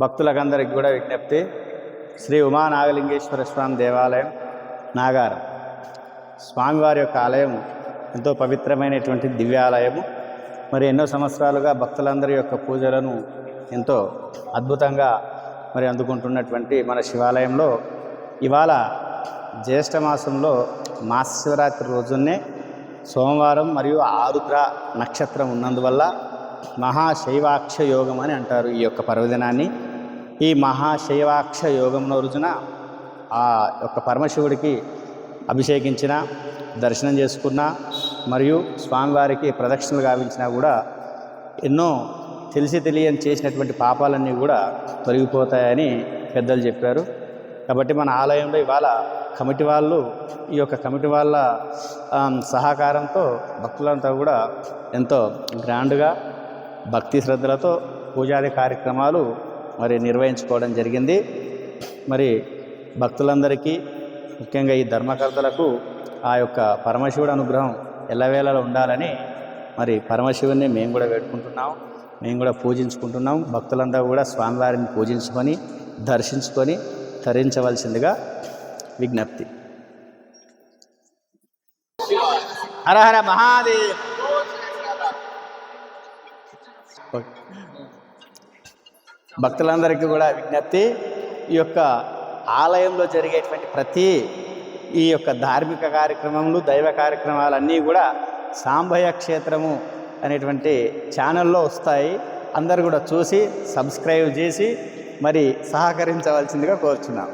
భక్తులకందరికి కూడా విజ్ఞప్తి, శ్రీ ఉమానాగలింగేశ్వర స్వామి దేవాలయం నాగారం స్వామివారి యొక్క ఆలయం ఎంతో పవిత్రమైనటువంటి దివ్యాలయము. మరి ఎన్నో సంవత్సరాలుగా భక్తులందరి యొక్క పూజలను ఎంతో అద్భుతంగా మరి అందుకుంటున్నటువంటి మన శివాలయంలో ఇవాళ జ్యేష్ఠ మాసంలో మహాశివరాత్రి రోజునే సోమవారం మరియు ఆరుద్ర నక్షత్రం ఉన్నందువల్ల మహాశైవాక్ష యోగం అని అంటారు ఈ యొక్క పర్వదినాన్ని. ఈ మహాశైవాక్ష యోగం రోజున ఆ యొక్క పరమశివుడికి అభిషేకించిన, దర్శనం చేసుకున్న మరియు స్వామివారికి ప్రదక్షిణలు గావించినా కూడా ఎన్నో తెలిసి తెలియని చేసినటువంటి పాపాలన్నీ కూడా తొలగిపోతాయని పెద్దలు చెప్పారు. కాబట్టి మన ఆలయంలో ఇవాళ కమిటీ వాళ్ళు, ఈ యొక్క కమిటీ వాళ్ళ సహకారంతో భక్తులంతా కూడా ఎంతో గ్రాండ్గా భక్తి శ్రద్ధలతో పూజాది కార్యక్రమాలు మరి నిర్వహించుకోవడం జరిగింది. మరి భక్తులందరికీ ముఖ్యంగా ఈ ధర్మకర్తలకు ఆ యొక్క పరమశివుడు అనుగ్రహం ఎల్లవేళలా ఉండాలని మరి పరమశివుని మేము కూడా వేడుకుంటున్నాం, మేము కూడా పూజించుకుంటున్నాం. భక్తులందరూ కూడా స్వామివారిని పూజించుకొని దర్శించుకొని తరించవలసిందిగా విజ్ఞప్తి. హర హర మహాదేవ్. భక్తులందరికీ కూడా విజ్ఞప్తి, ఈ యొక్క ఆలయంలో జరిగేటువంటి ప్రతి ఈ యొక్క ధార్మిక కార్యక్రమములు, దైవ కార్యక్రమాలన్నీ కూడా సాంబయ్య క్షేత్రము అనేటువంటి ఛానల్లో వస్తాయి. అందరూ కూడా చూసి సబ్స్క్రైబ్ చేసి మరి సహకరించవలసిందిగా కోరుచున్నాం.